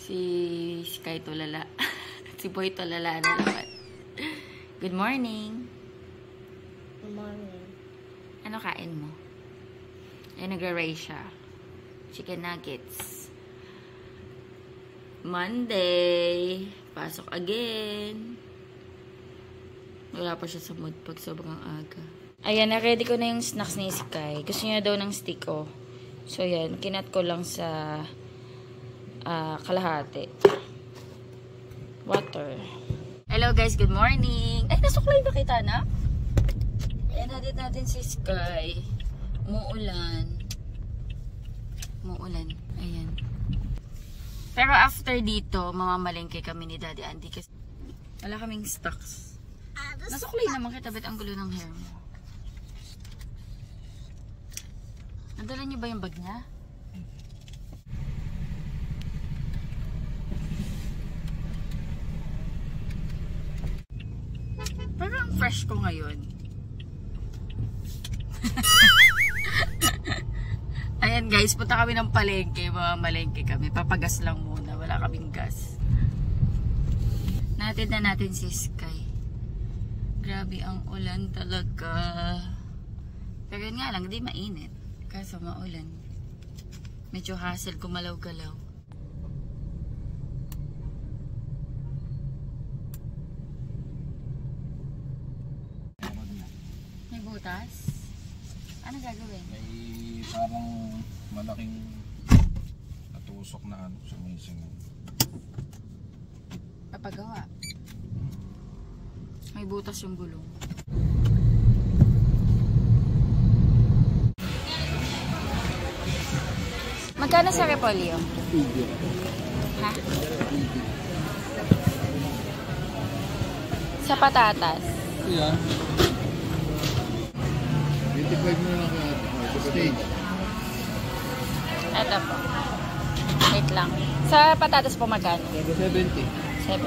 Si Sky tulala. Si Boy tulala na naman. Good morning. Good morning. Ano kain mo? Ay, nagra-ray siya. Chicken nuggets. Monday. Pasok again. Wala pa siya sa mood pag sobrang aga. Ayan, na-ready ko na yung snacks ni Sky. Gusto niya daw ng stick, oh. So, yan. Kinat ko lang sa kalahati. Water. Hello, guys. Good morning. Ay, nasuklay ba kita, na? Ayan, natin natin si Sky. Muulan. Muulan. Ayan. Pero after dito, mamamalengke kami ni Daddy Andy kasi wala kaming stocks. Nasuklay naman kita, bet ang gulo ng hair mo. Nadala niyo ba yung bag niya? Parang fresh ko ngayon. Ayan guys, punta kami ng palengke. Mamamalengke kami. Papagas lang muna. Wala kaming gas. Natin na natin si Sky. Grabe ang ulan talaga. Pero yun nga lang, di mainit. Kaso maulan. Medyo hassle gumalaw-galaw. May butas? Ano gagawin? May parang malaking natusok na ano, sumising. Papagawa. May butas yung gulong. Magkano sa repolyo? Ha? Sa patatas? Yeah. 25 na lang kaya stage. Ito po. Wait lang. Sa patatas po magkano? 70. 70.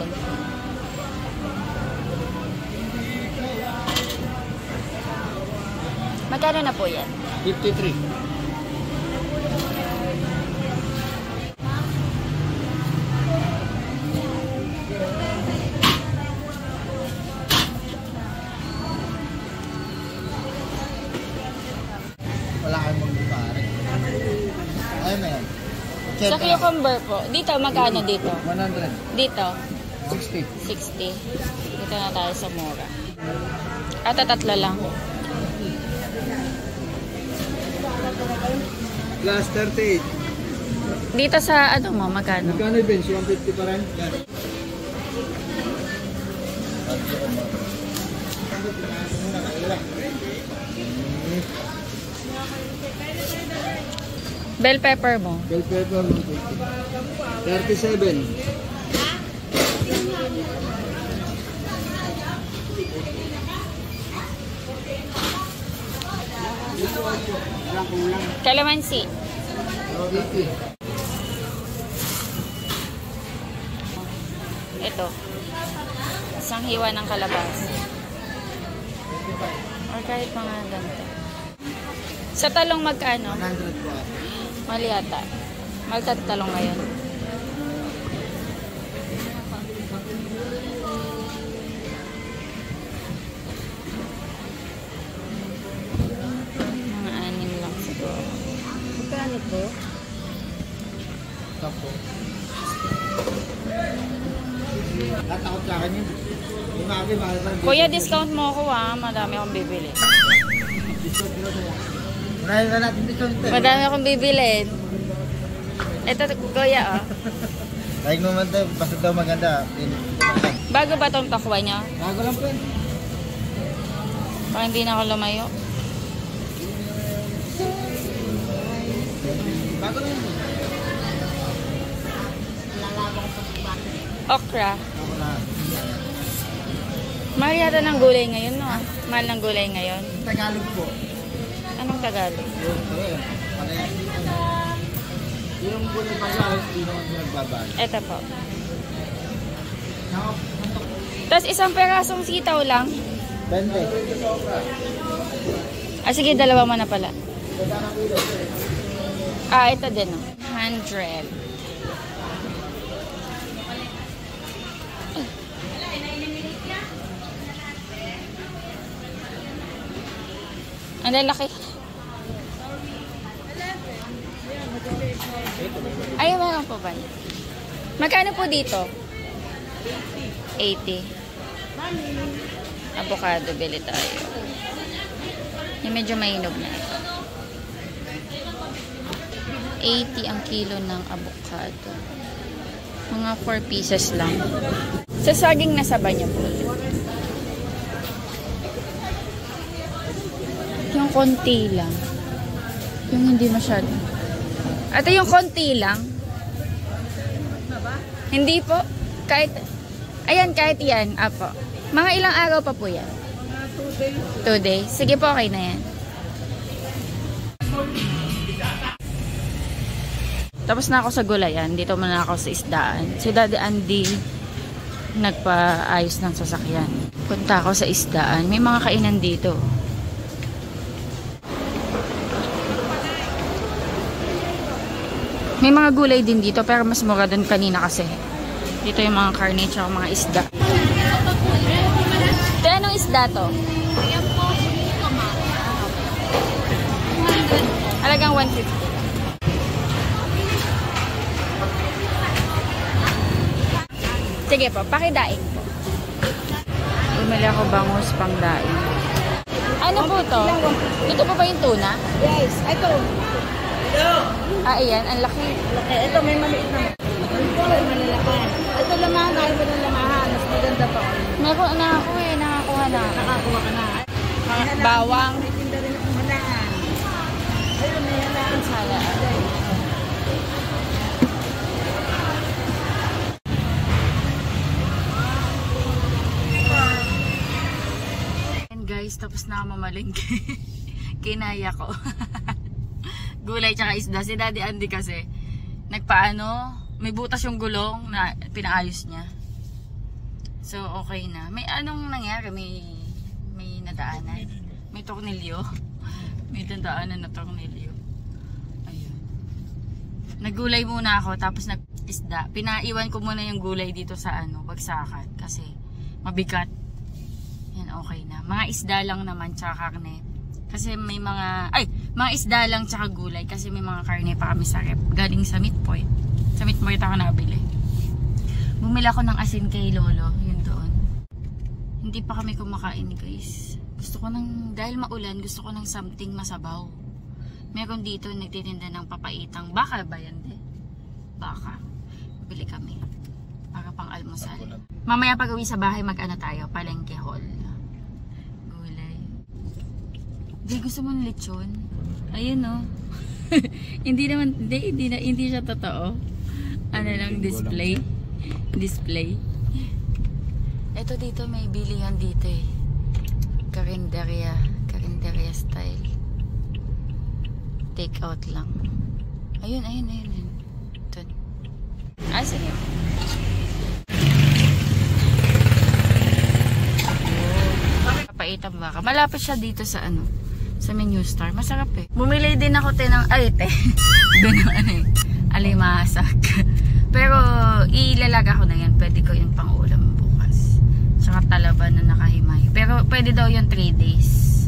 Magkano na po yan? 53. Wala kayong mag-pare. Ayun na yan. Sa cucumber po. Dito, magkano dito? 100. Dito? 60. 60. Dito na tayo sa mura. At tatlo lang. Plus 38. Dito sa ano mo, magkano? Magkano yung bench? 150 pa rin? Yan. Bell pepper mo? Bell pepper 37. Calamansi. Ito. Isang hiwa ng kalabas. Or kahit mga ganito. Sa talong magkano? 100 po. Mali yata. Mahal talong ngayon. Mga 6 lang siguro. Magkano po? Tapo. Tatakot sa akin yun. Yung akin, mahal pa rin. Kuya, discount mo ako ah. Madami akong bibili. Discount ko sa'yo. Unahin na natin discount. Madami akong bibilin. Ito, kuya oh. Like mo man tayo, basta daw maganda. Bago ba itong takwa niya? Bago lang po yun. Parang hindi na ako lumayo. Bago lang yun. Okra. Ako na. Mahal yata ng gulay ngayon, no? Mahal ng gulay ngayon. Tagalog po. Anong Tagalog? Yung gulay pa siya, hindi naman nagbabago. Ito po. Tapos isang perasong sitaw lang. 20. Ah, sige, dalawa mo na pala. Ah, ito din, oh. 100. Ang lalaki. Ay, meron po ba? Magkano po dito? 80. Avocado, bili tayo. Yung medyo mainog na ito. 80 ang kilo ng avocado. Mga 4 pieces lang. Sa saging nasa ba niyo po? Yung konti lang. Yung hindi masyado. Ito yung konti lang. Hindi po. Kahit, ayan, kahit yan. Apo. Mga ilang araw pa po yan? 2 days. Sige po, okay na yan. Tapos na ako sa gulayan. Dito muna ako sa isdaan. Si Daddy Andy nagpaayos ng sasakyan. Punta ako sa isdaan. May mga kainan dito. May mga gulay din dito pero mas mura doon kanina kasi. Dito yung mga karne at mga isda. Ito, anong isda to? Halagang 150. Sige po, pakidaing po. Bumili ako bangus pang daing. Ano po to? Ito po ba yung tuna? Yes, ito. Ah, ayan, ang laki. Laki. Ito, may maliit na. Ito, may malalakan. Ito lamahan, ayaw mo ng lamahan. Mas maganda pa. Meron na ako eh, nakakuha na. Nakakuha ka na. Bawang. May tinda rin akong halaan. Ayun, may halaan sa halaan. And guys, tapos na ako mamalingki. Kinaya ko. Gulay tsaka isda. Si Daddy Andy kasi, nagpaano, may butas yung gulong na pinaayos niya. So, okay na. May anong nangyari? May nadaanan. May tornilyo. May nadaanan na tornilyo. Ayun. Naggulay muna ako, tapos nag-isda. Pinaiwan ko muna yung gulay dito sa bagsakan. Kasi, mabigat. Yan, okay na. Mga isda lang naman, tsaka karne. Kasi may mga isda lang tsaka gulay. Kasi may mga karne pa kami sa rep. Galing sa Meat Point. Sa Meat Point ako nabili. Bumili ako ng asin kay Lolo. Yun doon. Hindi pa kami kumakain guys. Gusto ko dahil maulan, gusto ko ng something masabaw. Meron dito nagtitinda ng papaitang. Baka ba yan de? Baka. Bili kami. Para pang almusal. Mamaya pag uwi sa bahay mag-ano tayo. Palengke haul. Di gusto mo ng lechon? Ayun oh. Hindi siya totoo. Ano lang display. Display. Ito dito may bilihan dito eh. Karinderya style. Take out lang. Ayun. Ito. Ah, sige. Papaitan baka. Malapit siya dito sa sa Menu Star. Masarap eh. Bumili din ako ng alimasak. Pero ilalaga ko na yan. Pwede ko yung pang-ulam bukas. Tsaka talaba na nakahimay. Pero pwede daw yung 3 days.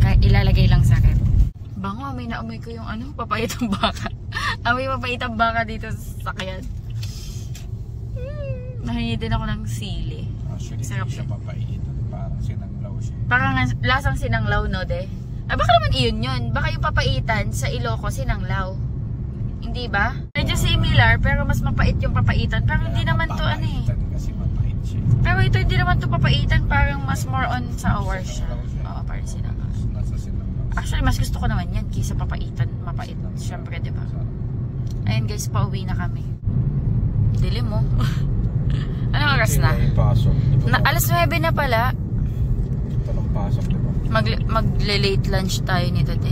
Kaya ilalagay lang sa rep. Bango, may naumoy ko yung papayitang baka. Amoy papayitang baka dito sa sakyan. Nahingi din ako ng sili. Actually, sarap siya papait. Parang sinanglaw siya. Parang lasang sinanglaw, no, de? Ah, baka naman iyon yun. Baka yung papaitan sa Iloco, sinanglaw. Hindi ba? Medyo similar, pero mas mapait yung papaitan. Pero hindi naman to kasi mapait siya. Pero ito hindi naman to papaitan. Parang mas more on sa ours siya. Oo, parang sinanglaw. Nasa sinanglaw. Actually, mas gusto ko naman yan kaysa papaitan. Mapait. Siyempre, di ba? Ayun guys, pauwi na kami. Dilim mo. Anong oras na? Alas 9 na pala. Pasok, diba? Magle-late lunch tayo nito, te.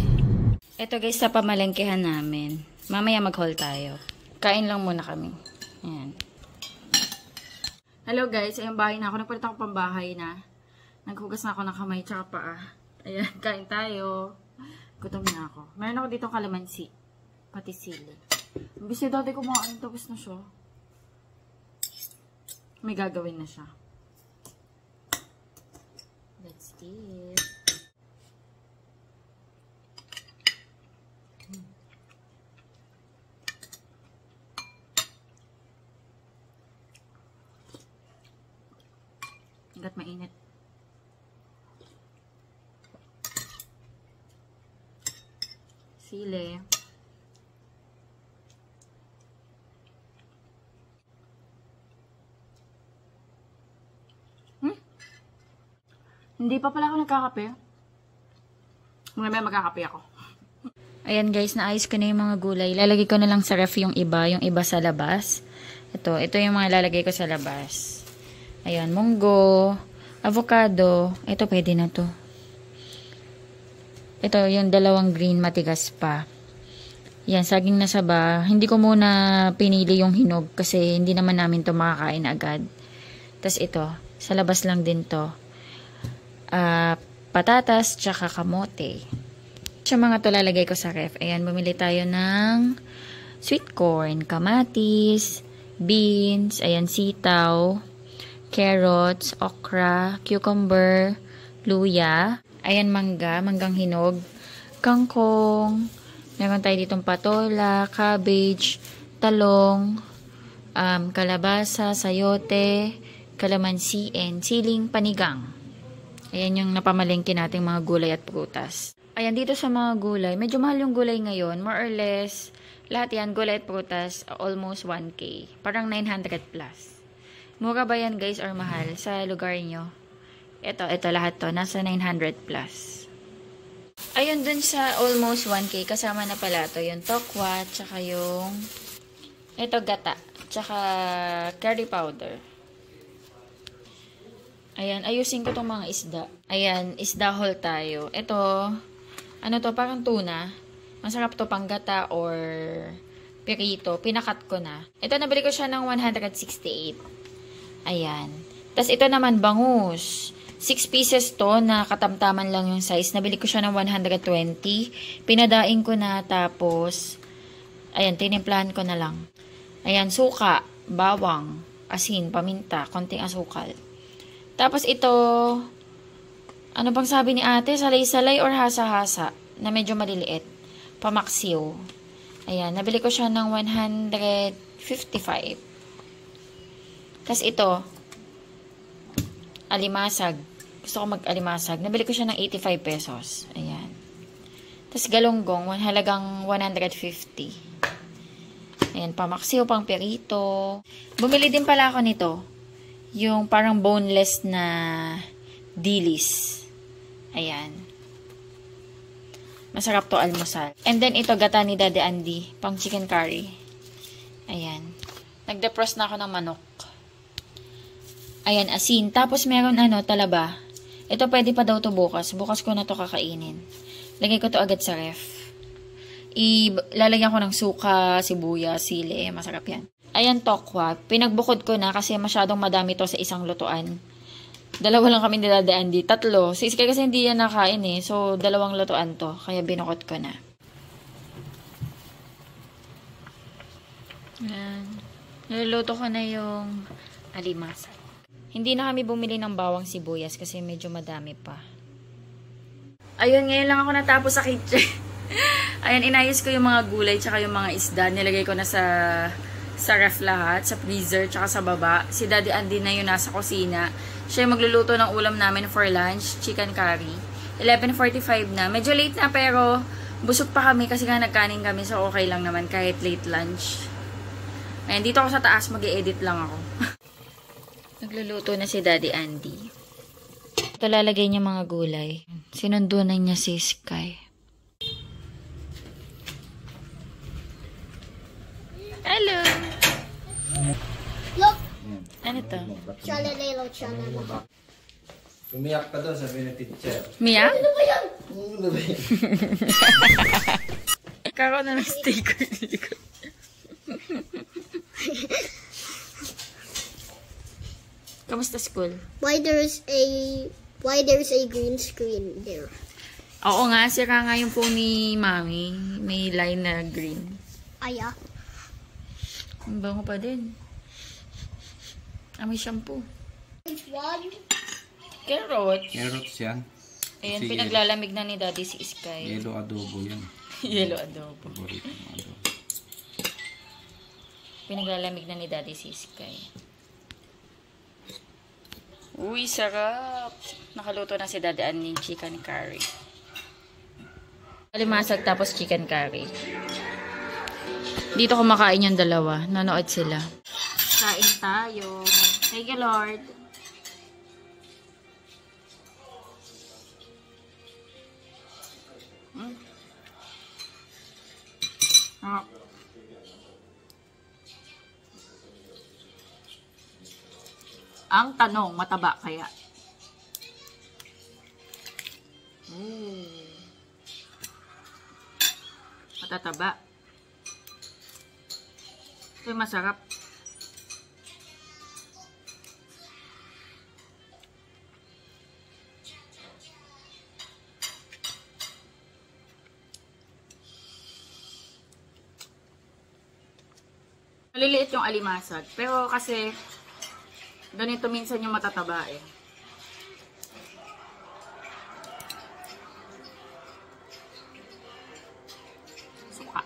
Ito guys, sa pamalengkehan namin. Mamaya mag-haul tayo. Kain lang muna kami. Ayan. Hello guys, ayun bahay na ako. Nagpalit ako pambahay na. Naghugas na ako ng kamay tsaka paa. Ayan, kain tayo. Gutom na ako. Meron ako dito kalamansi. Pati sili. Imbis na dati kumain, tapos na siya. May gagawin na siya. Let's eat. hanggat mainit. Sili. Hindi pa pala ako nagkakape. Mamaya magkakape ako. Ayan guys, naayos ko na yung mga gulay. Lalagay ko na lang sa ref yung iba sa labas. Ito yung mga lalagay ko sa labas. Ayan, munggo, avocado. Ito pwede na to. Ito yung dalawang green matigas pa. Yan, saging na saba. Hindi ko muna pinili yung hinog kasi hindi naman namin to makakain agad. Tapos ito, sa labas lang din to. Patatas, tsaka kamote. Sa mga to lalagay ko sa ref. Ayan, bumili tayo ng sweet corn, kamatis, beans, ayan, sitaw, carrots, okra, cucumber, luya, ayan, manggang hinog, kangkong, meron tayo ditong patola, cabbage, talong, kalabasa, sayote, kalamansi, and siling panigang. Ayan yung napamalengke nating mga gulay at prutas. Ayan, dito sa mga gulay, medyo mahal yung gulay ngayon. More or less, lahat yan, gulay at prutas, almost 1K. Parang 900 plus. Mura ba yan guys or mahal sa lugar nyo? Ito lahat to, nasa 900 plus. Ayun, dun sa almost 1K, kasama na pala to yung tokwa, tsaka yung, ito gata, tsaka curry powder. Ayan, ayusin ko tong mga isda. Ayan, isda haul tayo. Ito, ano to, parang tuna. Masarap to pang gata or pirito. Pinakat ko na. Ito, nabili ko siya ng 168. Ayan. Tapos ito naman, bangus. 6 pieces to na katamtaman lang yung size. Nabili ko siya ng 120. Pinadaing ko na, tapos, ayan, tinimplahan ko na lang. Ayan, suka, bawang, asin, paminta, konting asukal. Tapos ito, ano bang sabi ni ate? Salay-salay or hasa-hasa na medyo maliliit. Pamaksiw. Ayan, nabili ko siya ng 155. Tapos ito, alimasag. Gusto ko mag-alimasag. Nabili ko siya ng 85 pesos. Ayan. Tapos galonggong, halagang 150. Ayan, pamaksiw, pang perito. Bumili din pala ako nito. Yung parang boneless na dilis. Ayan. Masarap to almusal. And then ito, gata ni Daddy Andy. Pang chicken curry. Ayan. Nagdefrost na ako ng manok. Ayan, asin. Tapos meron talaba. Ito pwede pa daw to bukas. Bukas ko na to kakainin. Lagay ko to agad sa ref. Lalagyan ko ng suka, sibuyas, sili. Masarap yan. Ayan, tokwa. Pinagbukod ko na kasi masyadong madami to sa isang lutuan. Dalawa lang kami nila Andy. 3. Si Iskay kasi hindi yan nakain eh. So, 2 lutuan to. Kaya binukod ko na. Ayan. Niluluto ko na yung alimasa. Hindi na kami bumili ng bawang sibuyas kasi medyo madami pa. Ayun, ngayon lang ako natapos sa kitchen. Ayan, inayos ko yung mga gulay tsaka yung mga isda. Nilagay ko na sa ref lahat, sa freezer, tsaka sa baba. Si Daddy Andy na yung nasa kusina. Siya yung magluluto ng ulam namin for lunch, chicken curry. 11:45 na. Medyo late na pero busog pa kami kasi nga nagkanin kami, so okay lang naman kahit late lunch. Ayan, dito ako sa taas, mag-i-edit lang ako. Nagluluto na si Daddy Andy. Ito lalagay niya mga gulay. Sinundunan niya si Sky. Hello! Look! Ano to? Chalalelo, chalala. Umiyak ka doon, sabi ng teacher. Mia? Ano ba yan? Ano ba yan? Kakaroon na ng sticker dito. Kamusta school? Why there's a green screen there? Oo nga, sira nga yung phone ni Mami. May line na green. Aya. Ang bango pa din. May shampoo. One. Carrots. Carrots yan. Ayan, Kasi pinaglalamig na ni Daddy si Sky. yellow adobo yan. Yellow adobo. Paborito ng adobo. Pinaglalamig na ni Daddy si Sky. Uy, sarap. Nakaluto na si Daddy ng chicken curry. Alimasag tapos chicken curry. Dito kumakain yung dalawa. Nanood sila. Kain tayo. Thank you, Lord. Ang tanong, mataba kaya? Matataba. Ito yung masarap. Maliliit yung alimasag. Pero kasi, ganito minsan yung matataba eh. Suka.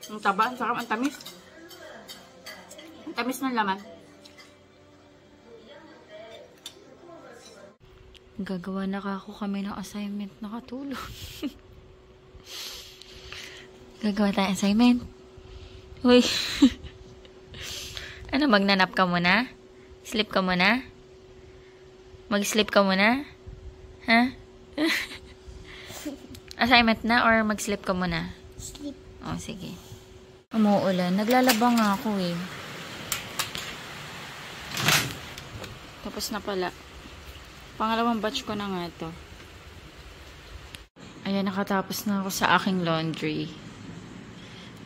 Ang taba, ang sarap, ang tamis. Ang tamis ng laman. Gagawa na ako kami ng assignment, nakatulog. Gagawa tayo assignment. Uy. Ano, magnanap ka muna? Sleep ka muna? Mag-sleep ka muna? Ha? Assignment na or mag-sleep ka muna? Sleep. Oh, sige. Umuulan. Naglalaba nga ako eh. Tapos na pala. Pangalawang batch ko na nga ito. Ayan, nakatapos na ako sa aking laundry.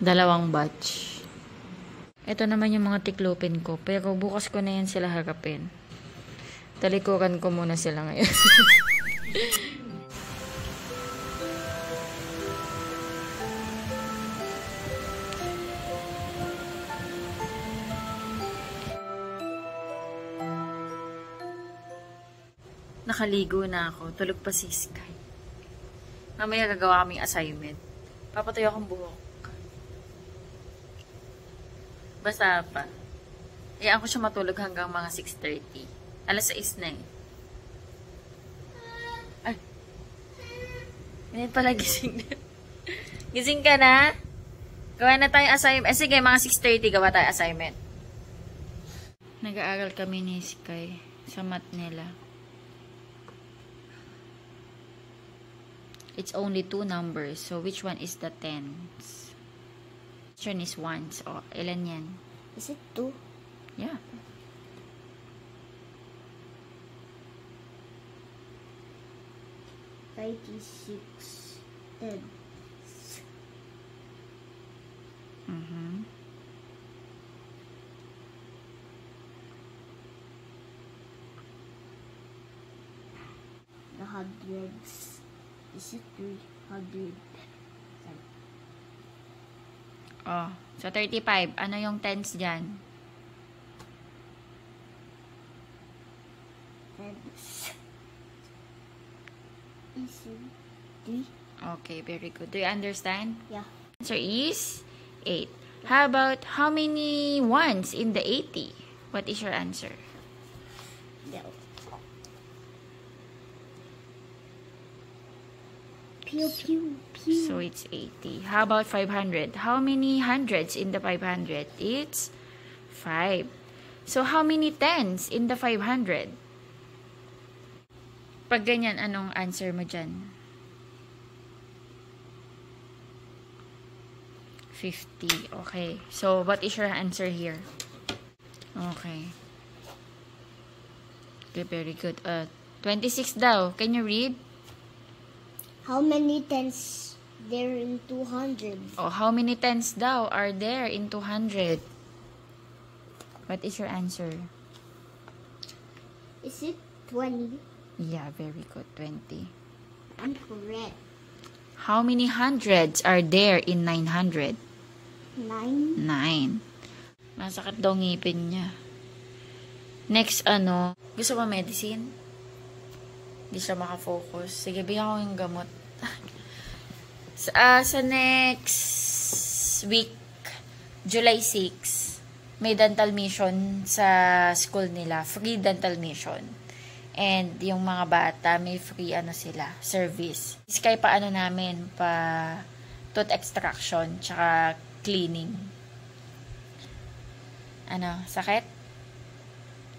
2 batch. Ito naman yung mga tiklopin ko. Pero bukas ko na yan sila harapin. Talikuran ko muna sila ngayon. Nakaligo na ako. Tulog pa si Sky. Mamaya gagawa kaming assignment. Papatuyo akong buhok. Basta pa. Iyaan ko siya matulog hanggang mga 6:30. Alas 6 na eh. Ay. Hindi pala gising na. Gising ka na? Gawa na tayong assignment. Sige, mga 6:30 gawa tayo assignment. Nag-aaral kami ni Sky sa math nila. It's only 2 numbers. So, which one is the tens? Which one is ones? O, ilan yan? Is it 2? Yeah. Tens. Mm-hmm. The hundreds. Is it 300? Oh, so 35. Ano yung tens dyan? Tens. Is it 3? Okay, very good. Do you understand? Yeah. Answer is 8. How about how many ones in the 80? What is your answer? No. Pew, pew, pew. So it's 80. How about 500? How many hundreds in the 500? It's 5. So how many tens in the 500? Pag ganyan, anong answer mo dyan? 50. Okay. So what is your answer here? Okay. Okay, very good. 26 daw. Can you read? How many tens there in 200? Oh, how many tens daw are there in 200? What is your answer? Is it 20? Yeah, very good. 20. I'm correct. How many hundreds are there in 900? 9. 9. Masakit daw ngipin niya. Next, gusto mo medicine? Hindi siya makafocus. Sige, bigyan ko yung gamot. Sa next week, July 6, may dental mission sa school nila. Free dental mission. And yung mga bata, may free service. Kaya namin, tooth extraction, tsaka cleaning. Sakit?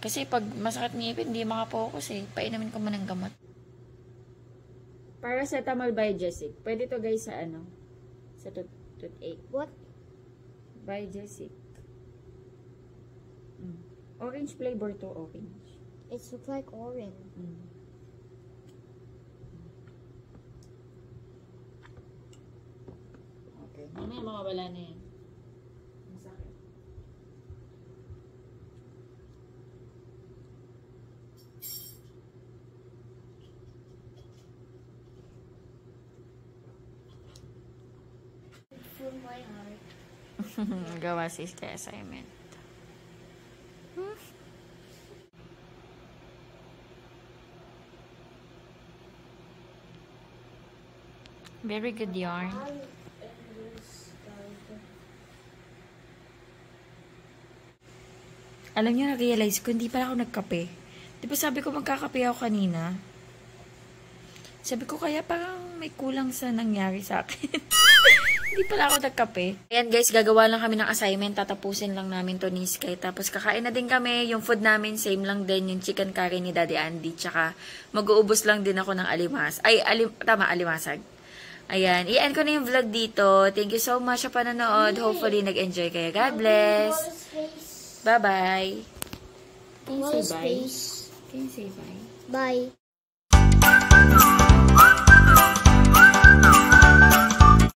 Kasi pag masakit ngipin, hindi makapokus eh. Painamin ko muna ng gamot. Paracetamol Biogesic. Pwede to guys sa sa toothache. What? Biogesic. Orange flavor to, orange. It looks like orange. Okay. Mamaya makawala na yan. Masakit. From my heart. Gawa sis kay assignment. Very good yarn. Alam niyo, na-realize ko, hindi pala ako nagkape. Di ba sabi ko magkakape ako kanina? Sabi ko kaya parang may kulang sa nangyari sa akin. Hindi pala ako nagkape. Ayan guys, gagawa lang kami ng assignment. Tatapusin lang namin to ni Sky. Tapos kakain na din kami. Yung food namin, same lang din. Yung chicken curry ni Daddy Andy. Tsaka mag-uubos lang din ako ng alimasag. Ayan, i-end ko na yung vlog dito. Thank you so much sa panonood. Hopefully, nag-enjoy kayo. God bless. Bye-bye. Can you say bye? Can you say bye? Bye.